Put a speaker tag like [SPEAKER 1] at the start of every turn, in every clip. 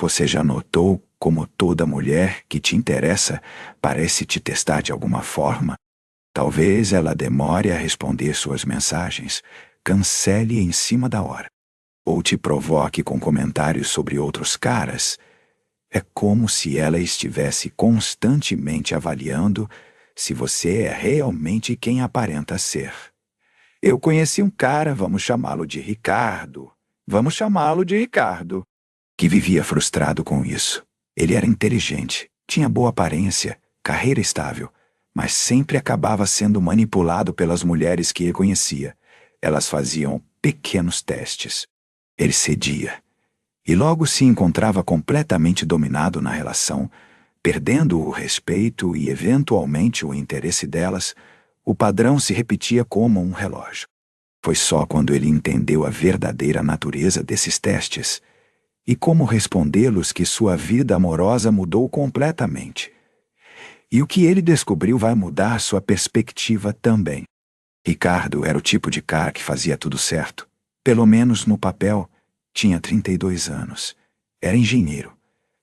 [SPEAKER 1] Você já notou como toda mulher que te interessa parece te testar de alguma forma? Talvez ela demore a responder suas mensagens, cancele em cima da hora, ou te provoque com comentários sobre outros caras. É como se ela estivesse constantemente avaliando se você é realmente quem aparenta ser. Eu conheci um cara, vamos chamá-lo de Ricardo. Vamos chamá-lo de Ricardo, que vivia frustrado com isso. Ele era inteligente, tinha boa aparência, carreira estável, mas sempre acabava sendo manipulado pelas mulheres que ele conhecia. Elas faziam pequenos testes. Ele cedia. E logo se encontrava completamente dominado na relação, perdendo o respeito e eventualmente o interesse delas. O padrão se repetia como um relógio. Foi só quando ele entendeu a verdadeira natureza desses testes e como respondê-los que sua vida amorosa mudou completamente. E o que ele descobriu vai mudar sua perspectiva também. Ricardo era o tipo de cara que fazia tudo certo, pelo menos no papel. Tinha 32 anos. Era engenheiro.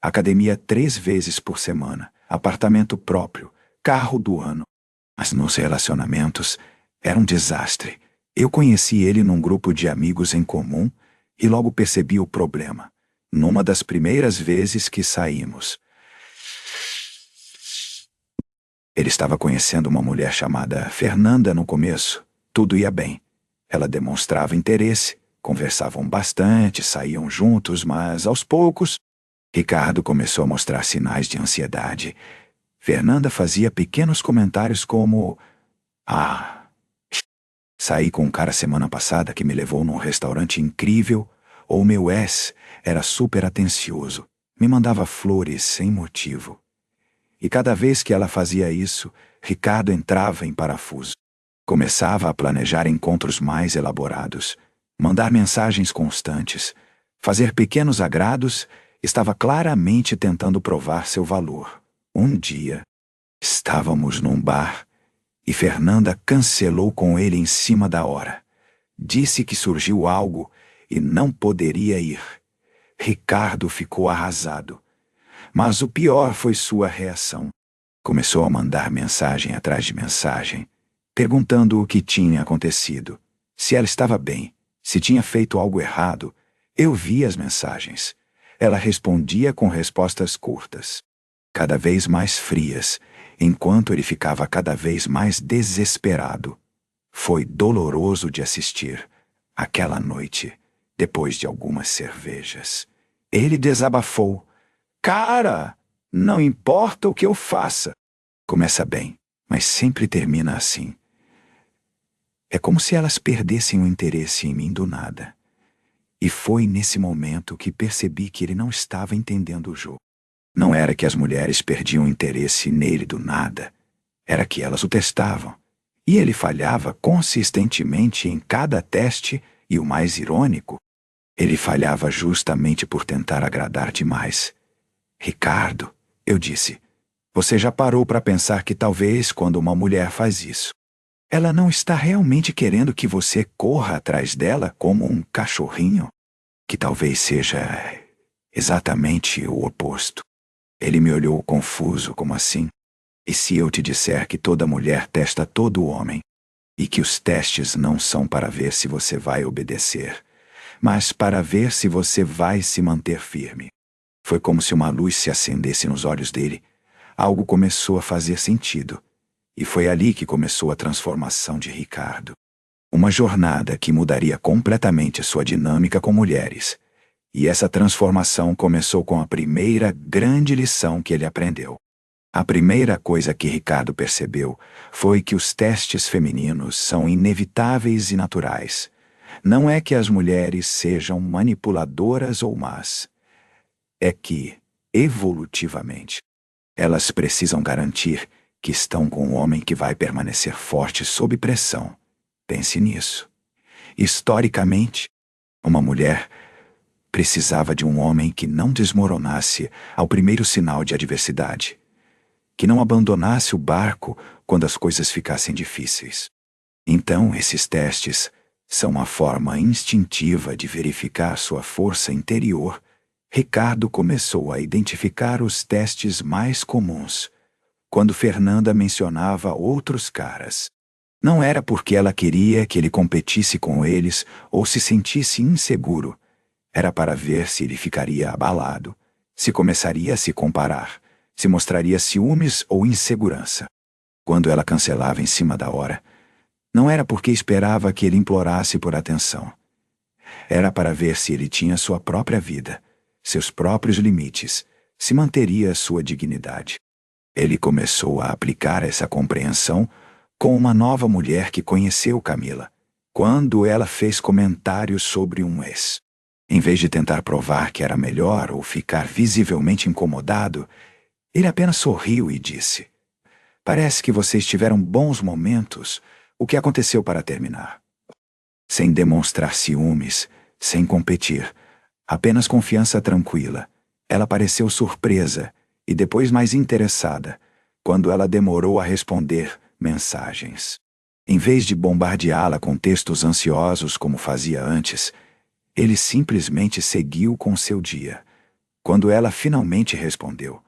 [SPEAKER 1] Academia 3 vezes por semana. Apartamento próprio. Carro do ano. Mas nos relacionamentos, era um desastre. Eu conheci ele num grupo de amigos em comum e logo percebi o problema. Numa das primeiras vezes que saímos. Ele estava conhecendo uma mulher chamada Fernanda no começo. Tudo ia bem. Ela demonstrava interesse. Conversavam bastante, saíam juntos, mas aos poucos, Ricardo começou a mostrar sinais de ansiedade. Fernanda fazia pequenos comentários como: saí com um cara semana passada que me levou num restaurante incrível, ou meu ex era super atencioso, me mandava flores sem motivo. E cada vez que ela fazia isso, Ricardo entrava em parafuso. Começava a planejar encontros mais elaborados, mandar mensagens constantes, fazer pequenos agrados. Estava claramente tentando provar seu valor. Um dia, estávamos num bar e Fernanda cancelou com ele em cima da hora. Disse que surgiu algo e não poderia ir. Ricardo ficou arrasado. Mas o pior foi sua reação. Começou a mandar mensagem atrás de mensagem, perguntando o que tinha acontecido, se ela estava bem, se tinha feito algo errado. Eu via as mensagens. Ela respondia com respostas curtas, cada vez mais frias, enquanto ele ficava cada vez mais desesperado. Foi doloroso de assistir. Aquela noite, depois de algumas cervejas, ele desabafou. Cara, não importa o que eu faça. Começa bem, mas sempre termina assim. É como se elas perdessem o interesse em mim do nada. E foi nesse momento que percebi que ele não estava entendendo o jogo. Não era que as mulheres perdiam interesse nele do nada. Era que elas o testavam. E ele falhava consistentemente em cada teste, e o mais irônico, ele falhava justamente por tentar agradar demais. Ricardo, eu disse, você já parou para pensar que talvez quando uma mulher faz isso, ela não está realmente querendo que você corra atrás dela como um cachorrinho? Que talvez seja exatamente o oposto. Ele me olhou confuso, como assim? E se eu te disser que toda mulher testa todo homem, e que os testes não são para ver se você vai obedecer, mas para ver se você vai se manter firme? Foi como se uma luz se acendesse nos olhos dele. Algo começou a fazer sentido. E foi ali que começou a transformação de Ricardo. Uma jornada que mudaria completamente sua dinâmica com mulheres. E essa transformação começou com a primeira grande lição que ele aprendeu. A primeira coisa que Ricardo percebeu foi que os testes femininos são inevitáveis e naturais. Não é que as mulheres sejam manipuladoras ou más. É que, evolutivamente, elas precisam garantir que estão com um homem que vai permanecer forte sob pressão. Pense nisso. Historicamente, uma mulher precisava de um homem que não desmoronasse ao primeiro sinal de adversidade, que não abandonasse o barco quando as coisas ficassem difíceis. Então, esses testes são uma forma instintiva de verificar sua força interior Ricardo começou a identificar os testes mais comuns. Quando Fernanda mencionava outros caras, não era porque ela queria que ele competisse com eles ou se sentisse inseguro. Era para ver se ele ficaria abalado, se começaria a se comparar, se mostraria ciúmes ou insegurança. Quando ela cancelava em cima da hora, não era porque esperava que ele implorasse por atenção. Era para ver se ele tinha sua própria vida, seus próprios limites, se manteria sua dignidade. Ele começou a aplicar essa compreensão com uma nova mulher que conheceu Camila, quando ela fez comentários sobre um ex. Em vez de tentar provar que era melhor ou ficar visivelmente incomodado, ele apenas sorriu e disse: "Parece que vocês tiveram bons momentos. O que aconteceu para terminar?" Sem demonstrar ciúmes, sem competir, apenas confiança tranquila, ela pareceu surpresa e depois mais interessada, quando ela demorou a responder mensagens. Em vez de bombardeá-la com textos ansiosos como fazia antes, ele simplesmente seguiu com seu dia. Quando ela finalmente respondeu,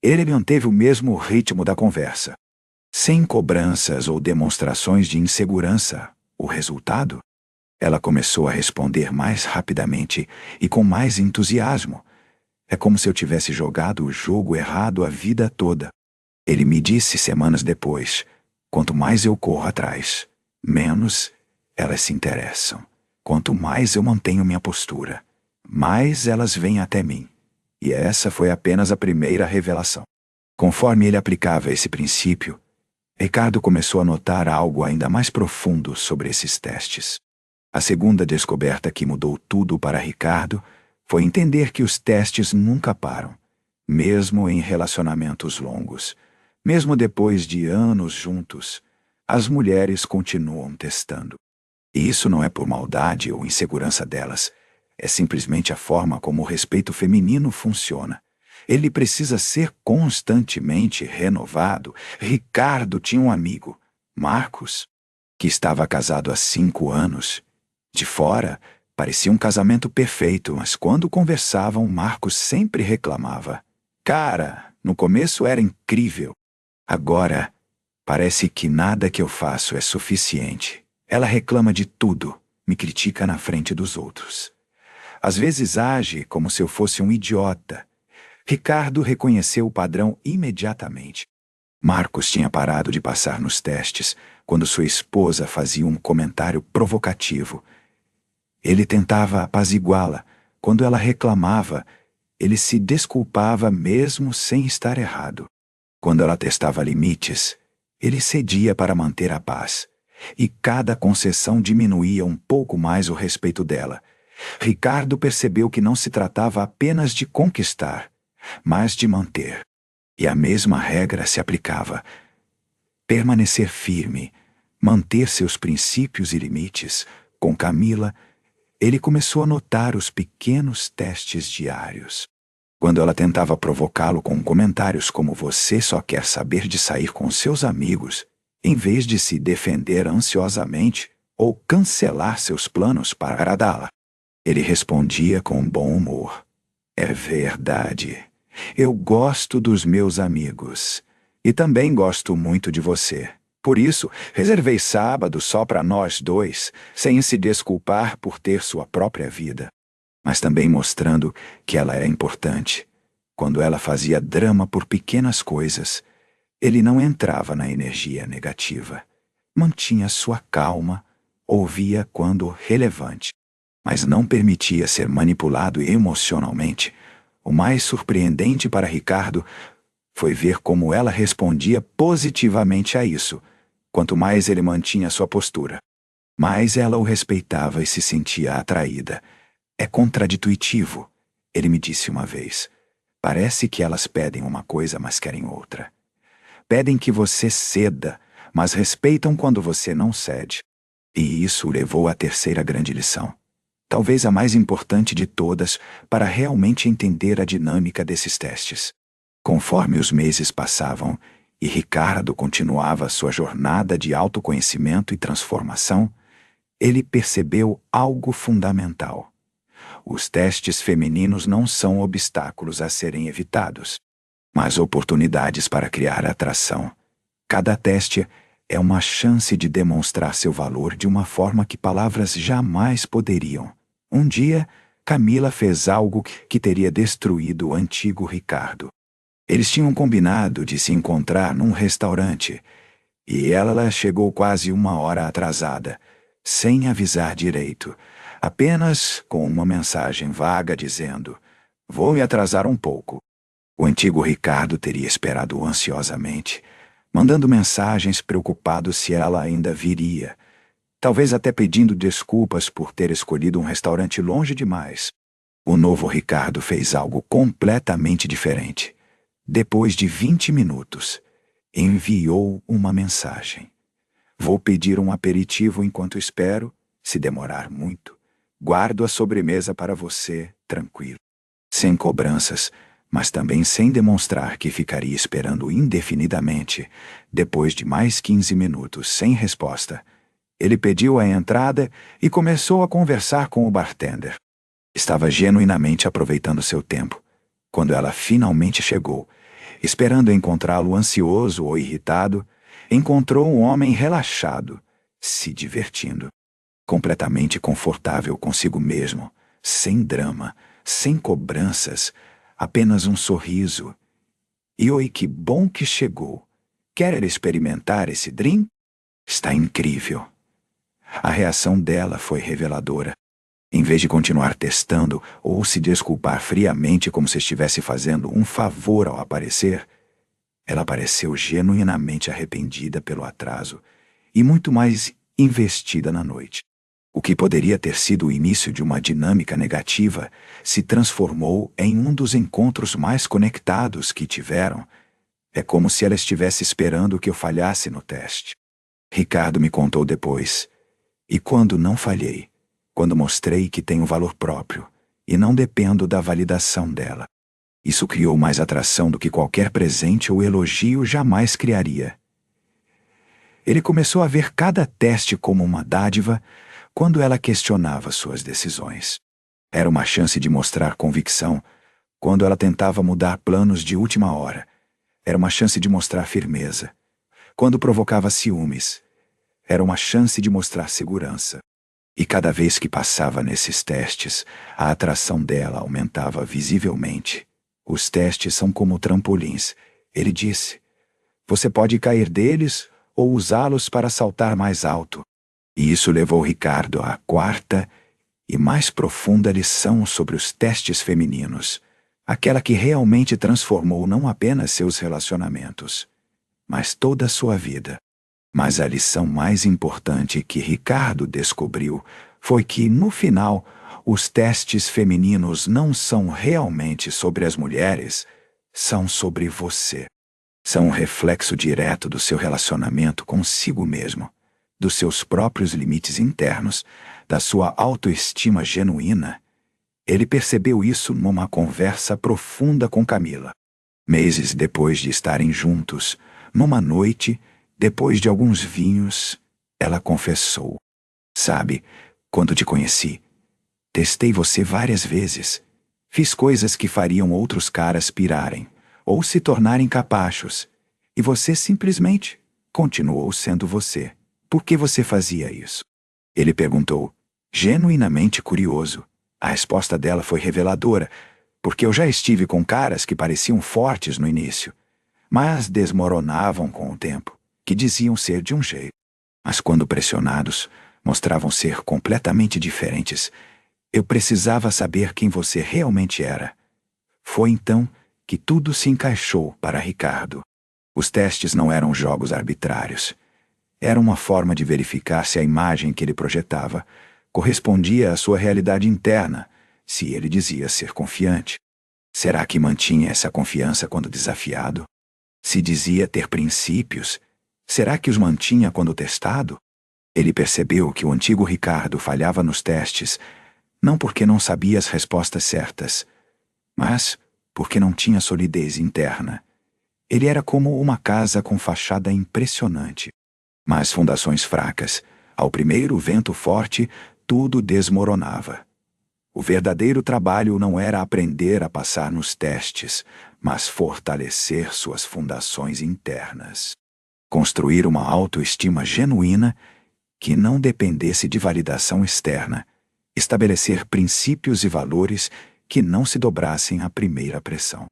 [SPEAKER 1] ele manteve o mesmo ritmo da conversa. Sem cobranças ou demonstrações de insegurança. O resultado? Ela começou a responder mais rapidamente e com mais entusiasmo. É como se eu tivesse jogado o jogo errado a vida toda. Ele me disse semanas depois: quanto mais eu corro atrás, menos elas se interessam. Quanto mais eu mantenho minha postura, mais elas vêm até mim. E essa foi apenas a primeira revelação. Conforme ele aplicava esse princípio, Ricardo começou a notar algo ainda mais profundo sobre esses testes. A segunda descoberta que mudou tudo para Ricardo foi entender que os testes nunca param, mesmo em relacionamentos longos. Mesmo depois de anos juntos, as mulheres continuam testando. E isso não é por maldade ou insegurança delas, é simplesmente a forma como o respeito feminino funciona. Ele precisa ser constantemente renovado. Ricardo tinha um amigo, Marcos, que estava casado há 5 anos. De fora, parecia um casamento perfeito, mas quando conversavam, Marcos sempre reclamava: "Cara, no começo era incrível. Agora, parece que nada que eu faço é suficiente. Ela reclama de tudo, me critica na frente dos outros. Às vezes age como se eu fosse um idiota." Ricardo reconheceu o padrão imediatamente. Marcos tinha parado de passar nos testes quando sua esposa fazia um comentário provocativo. Ele tentava apaziguá-la. Quando ela reclamava, ele se desculpava mesmo sem estar errado. Quando ela testava limites, ele cedia para manter a paz. E cada concessão diminuía um pouco mais o respeito dela. Ricardo percebeu que não se tratava apenas de conquistar, mas de manter. E a mesma regra se aplicava. Permanecer firme, manter seus princípios e limites. Com Camila, ele começou a notar os pequenos testes diários. Quando ela tentava provocá-lo com comentários como "você só quer saber de sair com seus amigos", em vez de se defender ansiosamente ou cancelar seus planos para agradá-la, ele respondia com bom humor: "É verdade. Eu gosto dos meus amigos. E também gosto muito de você. Por isso, reservei sábado só para nós dois, sem se desculpar por ter sua própria vida." Mas também mostrando que ela era importante. Quando ela fazia drama por pequenas coisas, ele não entrava na energia negativa. Mantinha sua calma, ouvia quando relevante, mas não permitia ser manipulado emocionalmente. O mais surpreendente para Ricardo foi ver como ela respondia positivamente a isso. Quanto mais ele mantinha sua postura, mais ela o respeitava e se sentia atraída. "É contraditivo", ele me disse uma vez. "Parece que elas pedem uma coisa, mas querem outra. Pedem que você ceda, mas respeitam quando você não cede." E isso o levou à terceira grande lição. Talvez a mais importante de todas para realmente entender a dinâmica desses testes. Conforme os meses passavam e Ricardo continuava sua jornada de autoconhecimento e transformação, ele percebeu algo fundamental. os testes femininos não são obstáculos a serem evitados, mas oportunidades para criar atração. Cada teste é uma chance de demonstrar seu valor de uma forma que palavras jamais poderiam. Um dia, Camila fez algo que teria destruído o antigo Ricardo. Eles tinham combinado de se encontrar num restaurante, e ela chegou quase 1 hora atrasada, sem avisar direito, apenas com uma mensagem vaga dizendo: "Vou me atrasar um pouco." O antigo Ricardo teria esperado ansiosamente, mandando mensagens preocupado se ela ainda viria, talvez até pedindo desculpas por ter escolhido um restaurante longe demais. O novo Ricardo fez algo completamente diferente. Depois de 20 minutos, enviou uma mensagem: "Vou pedir um aperitivo enquanto espero. Se demorar muito, guardo a sobremesa para você, tranquilo." Sem cobranças, mas também sem demonstrar que ficaria esperando indefinidamente. Depois de mais 15 minutos sem resposta, ele pediu a entrada e começou a conversar com o bartender. Estava genuinamente aproveitando seu tempo. Quando ela finalmente chegou, esperando encontrá-lo ansioso ou irritado, encontrou um homem relaxado, se divertindo, completamente confortável consigo mesmo, sem drama, sem cobranças, apenas um sorriso. "E oi, que bom que chegou. Quer experimentar esse drink? Está incrível." A reação dela foi reveladora. Em vez de continuar testando ou se desculpar friamente como se estivesse fazendo um favor ao aparecer, ela pareceu genuinamente arrependida pelo atraso e muito mais investida na noite. O que poderia ter sido o início de uma dinâmica negativa se transformou em um dos encontros mais conectados que tiveram. É como se ela estivesse esperando que eu falhasse no teste. Ricardo me contou depois. E quando não falhei, quando mostrei que tenho valor próprio e não dependo da validação dela, isso criou mais atração do que qualquer presente ou elogio jamais criaria. Ele começou a ver cada teste como uma dádiva quando ela questionava suas decisões. Era uma chance de mostrar convicção quando ela tentava mudar planos de última hora. Era uma chance de mostrar firmeza quando provocava ciúmes. Era uma chance de mostrar segurança. E cada vez que passava nesses testes, a atração dela aumentava visivelmente. "Os testes são como trampolins", ele disse. "Você pode cair deles ou usá-los para saltar mais alto." E isso levou Ricardo à quarta e mais profunda lição sobre os testes femininos, aquela que realmente transformou não apenas seus relacionamentos, mas toda a sua vida. Mas a lição mais importante que Ricardo descobriu foi que, no final, os testes femininos não são realmente sobre as mulheres, são sobre você. São um reflexo direto do seu relacionamento consigo mesmo, dos seus próprios limites internos, da sua autoestima genuína. Ele percebeu isso numa conversa profunda com Camila. Meses depois de estarem juntos, numa noite, depois de alguns vinhos, ela confessou: "Sabe, quando te conheci, testei você várias vezes. Fiz coisas que fariam outros caras pirarem, ou se tornarem capachos. E você simplesmente continuou sendo você. Por que você fazia isso?" Ele perguntou, genuinamente curioso. A resposta dela foi reveladora, porque eu já estive com caras que pareciam fortes no início, mas desmoronavam com o tempo, que diziam ser de um jeito. Mas quando pressionados, mostravam ser completamente diferentes. Eu precisava saber quem você realmente era. Foi então que tudo se encaixou para Ricardo. Os testes não eram jogos arbitrários. Era uma forma de verificar se a imagem que ele projetava correspondia à sua realidade interna, se ele dizia ser confiante. Será que mantinha essa confiança quando desafiado? Se dizia ter princípios, será que os mantinha quando testado? Ele percebeu que o antigo Ricardo falhava nos testes, não porque não sabia as respostas certas, mas porque não tinha solidez interna. Ele era como uma casa com fachada impressionante, mas fundações fracas. Ao primeiro vento forte, tudo desmoronava. O verdadeiro trabalho não era aprender a passar nos testes, mas fortalecer suas fundações internas. Construir uma autoestima genuína que não dependesse de validação externa. Estabelecer princípios e valores que não se dobrassem à primeira pressão.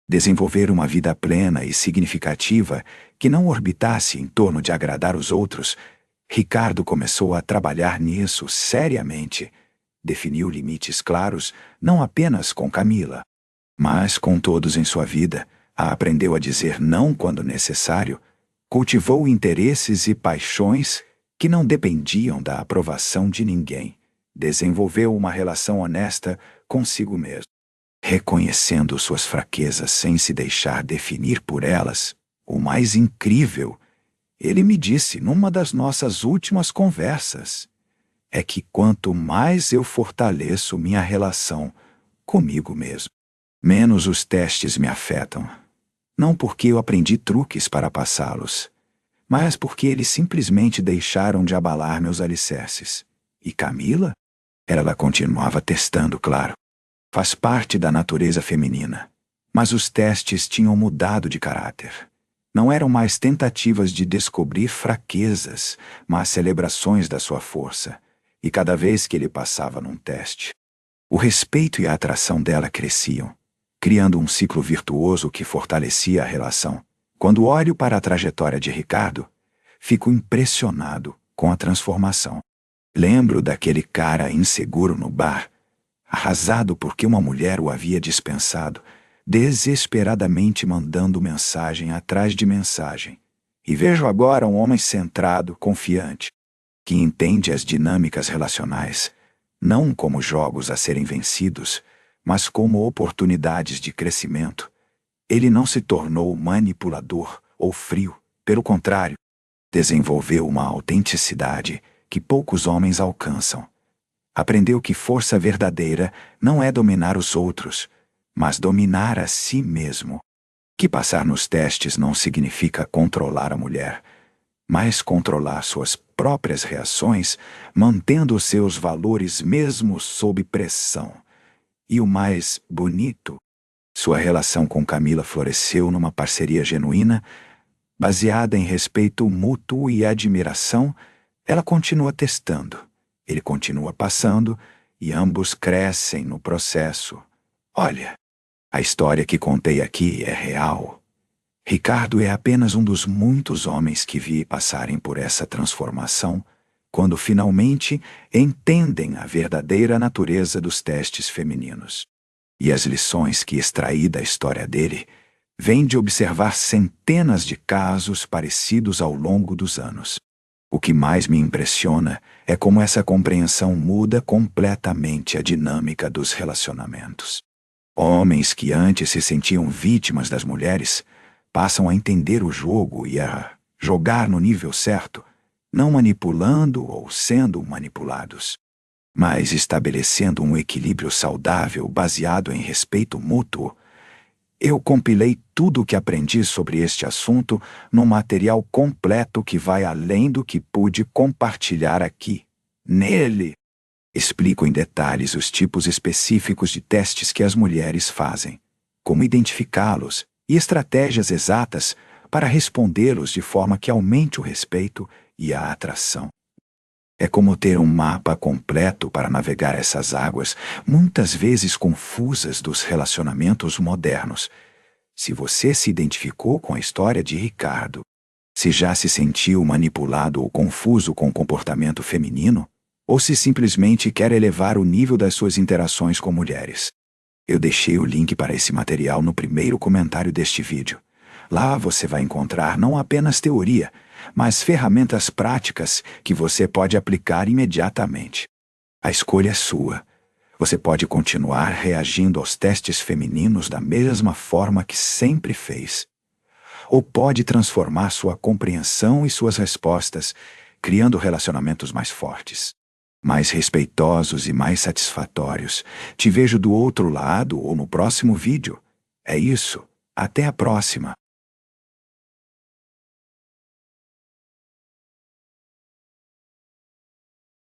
[SPEAKER 1] Desenvolver uma vida plena e significativa que não orbitasse em torno de agradar os outros. Ricardo começou a trabalhar nisso seriamente. Definiu limites claros, não apenas com Camila, mas com todos em sua vida. Aprendeu a dizer não quando necessário. Cultivou interesses e paixões que não dependiam da aprovação de ninguém. Desenvolveu uma relação honesta consigo mesmo, reconhecendo suas fraquezas sem se deixar definir por elas. O mais incrível, ele me disse numa das nossas últimas conversas, é que quanto mais eu fortaleço minha relação comigo mesmo, menos os testes me afetam. Não porque eu aprendi truques para passá-los, mas porque eles simplesmente deixaram de abalar meus alicerces. E Camila? Ela continuava testando, claro. Faz parte da natureza feminina. Mas os testes tinham mudado de caráter. Não eram mais tentativas de descobrir fraquezas, mas celebrações da sua força. E cada vez que ele passava num teste, o respeito e a atração dela cresciam, criando um ciclo virtuoso que fortalecia a relação. Quando olho para a trajetória de Ricardo, fico impressionado com a transformação. Lembro daquele cara inseguro no bar, arrasado porque uma mulher o havia dispensado, desesperadamente mandando mensagem atrás de mensagem. E vejo agora um homem centrado, confiante, que entende as dinâmicas relacionais, não como jogos a serem vencidos, mas como oportunidades de crescimento. Ele não se tornou manipulador ou frio, pelo contrário, desenvolveu uma autenticidade que poucos homens alcançam. Aprendeu que força verdadeira não é dominar os outros, mas dominar a si mesmo. Que passar nos testes não significa controlar a mulher, mas controlar suas próprias reações, mantendo seus valores mesmo sob pressão. E o mais bonito, sua relação com Camila floresceu numa parceria genuína, baseada em respeito mútuo e admiração. Ela continua testando, ele continua passando, e ambos crescem no processo. Olha, a história que contei aqui é real. Ricardo é apenas um dos muitos homens que vi passarem por essa transformação, quando finalmente entendem a verdadeira natureza dos testes femininos. E as lições que extraí da história dele vêm de observar centenas de casos parecidos ao longo dos anos. O que mais me impressiona é como essa compreensão muda completamente a dinâmica dos relacionamentos. Homens que antes se sentiam vítimas das mulheres passam a entender o jogo e a jogar no nível certo, não manipulando ou sendo manipulados, mas estabelecendo um equilíbrio saudável baseado em respeito mútuo. Eu compilei tudo o que aprendi sobre este assunto num material completo que vai além do que pude compartilhar aqui. Nele, explico em detalhes os tipos específicos de testes que as mulheres fazem, como identificá-los e estratégias exatas para respondê-los de forma que aumente o respeito e a atração. É como ter um mapa completo para navegar essas águas, muitas vezes confusas, dos relacionamentos modernos. Se você se identificou com a história de Ricardo, se já se sentiu manipulado ou confuso com o comportamento feminino, ou se simplesmente quer elevar o nível das suas interações com mulheres, eu deixei o link para esse material no primeiro comentário deste vídeo. Lá você vai encontrar não apenas teoria, mas ferramentas práticas que você pode aplicar imediatamente. A escolha é sua. Você pode continuar reagindo aos testes femininos da mesma forma que sempre fez. Ou pode transformar sua compreensão e suas respostas, criando relacionamentos mais fortes, mais respeitosos e mais satisfatórios. Te vejo do outro lado ou no próximo vídeo. É isso. Até a próxima.